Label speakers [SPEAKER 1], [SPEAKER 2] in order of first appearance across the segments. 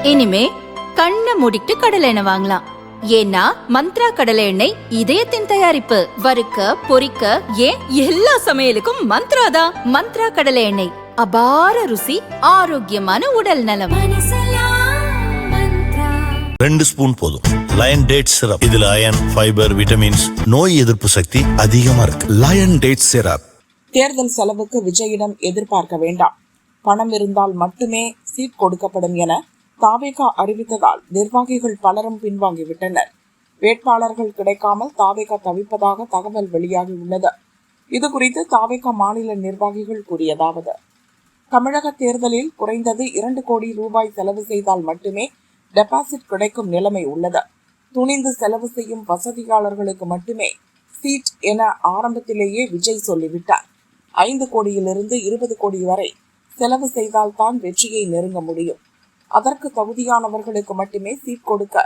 [SPEAKER 1] இனிமே கண்ணை மூடிட்டு கடலை எண்ணெய் வாங்கலாம். ஏன்னா மந்த்ரா கடலை எண்ணெய் இதயத்தின் தயாரிப்பு. வறுக்க பொரிக்க ஏன் எல்லா சமையலுக்கும் மந்த்ரா தான். மந்த்ரா கடலை எண்ணெய், அபார ருசி, ஆரோக்கியமான உடல் நலம்.
[SPEAKER 2] 2 ஸ்பூன் போதும். Lion date syrup. இதுல அயன், ஃபைபர், விட்டமின்ஸ், நோய் எதிர்ப்பு சக்தி அதிகமா இருக்கு. Lion date syrup.
[SPEAKER 3] தேர்தல் செலவுக்கு விஜயிடம் எதிர்பார்க்க வேண்டாம், பணம் இருந்தால் மட்டுமே சீட் கொடுக்கப்படும் என தாவேகா அறிவித்ததால் நிர்வாகிகள் பலரும் பின்வாங்கிவிட்டனர். வேட்பாளர்கள் கிடைக்காமல் தாவேகா தவிப்பதாக தகவல் வெளியாகியுள்ளது. இதுகுறித்து தாவேகா மாநில நிர்வாகிகள் கூறியதாவது: தமிழக தேர்தலில் குறைந்தது 2 கோடி ரூபாய் செலவு செய்தால் மட்டுமே டெபாசிட் கிடைக்கும் நிலைமை உள்ளது. துணிந்து செலவு செய்யும் வசதியாளர்களுக்கு மட்டுமே சீட் என ஆரம்பத்திலேயே விஜய் சொல்லிவிட்டார். 5 கோடியிலிருந்து 20 கோடி வரை செலவு செய்தால்தான் வெற்றியை நெருங்க முடியும். அதற்கு தகுதியானவர்களுக்கு மட்டுமே சீட் கொடுக்க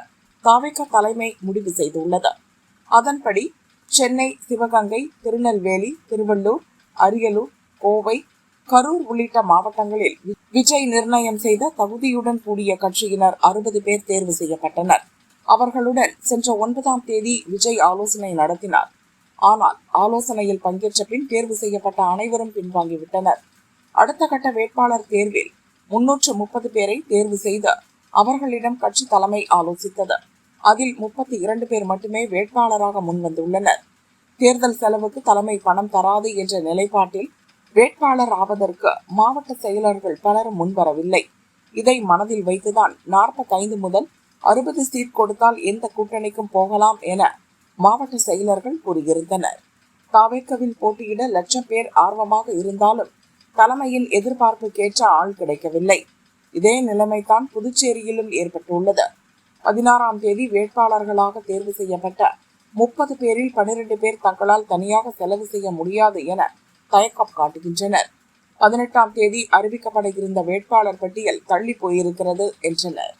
[SPEAKER 3] தாவேகா தலைமை முடிவு செய்துள்ளது. அதன்படி சென்னை, சிவகங்கை, திருநெல்வேலி, திருவள்ளூர், அரியலூர், கோவை, கரூர் உள்ளிட்ட மாவட்டங்களில் விஜய் நிர்ணயம் செய்த தகுதியுடன் கூடிய கட்சியினர் 60 பேர் தேர்வு செய்யப்பட்டனர். அவர்களுடன் சென்ற 9ஆம் தேதி விஜய் ஆலோசனை நடத்தினார். ஆனால் ஆலோசனையில் பங்கேற்ற பின் தேர்வு செய்யப்பட்ட அனைவரும் பின்வாங்கிவிட்டனர். அடுத்த கட்ட வேட்பாளர் தேர்வில் 330 பேரை தேர்வு செய்து அவர்களிடம் கட்சி தலைமை ஆலோசித்தது. அதில் 32 பேர் மட்டுமே வேட்பாளராக முன்வந்துள்ளனர். தேர்தல் செலவுக்கு தலைமை பணம் தராது என்ற நிலைப்பாட்டில் வேட்பாளர் ஆவதற்கு மாவட்ட செயலர்கள் பலரும் முன்வரவில்லை. இதை மனதில் வைத்துதான் 45 முதல் 60 சீட் கொடுத்தால் எந்த கூட்டணிக்கும் போகலாம் என மாவட்ட செயலர்கள் கூறியிருந்தனர். தாவேகாவில் போட்டியிட லட்சம் பேர் ஆர்வமாக இருந்தாலும் தலைமையின் எதிர்பார்ப்புக்கேற்ற ஆள் கிடைக்கவில்லை. இதே நிலைமைதான் புதுச்சேரியிலும் ஏற்பட்டுள்ளது. 16ஆம் தேதி வேட்பாளர்களாக தேர்வு செய்யப்பட்ட 30 பேரில் 12 பேர் தங்களால் தனியாக செலவு செய்ய முடியாது என தயக்கம் காட்டுகின்றனர். 18ஆம் தேதி அறிவிக்கப்பட இருந்த வேட்பாளர் பட்டியல் தள்ளி போயிருக்கிறது என்றனர்.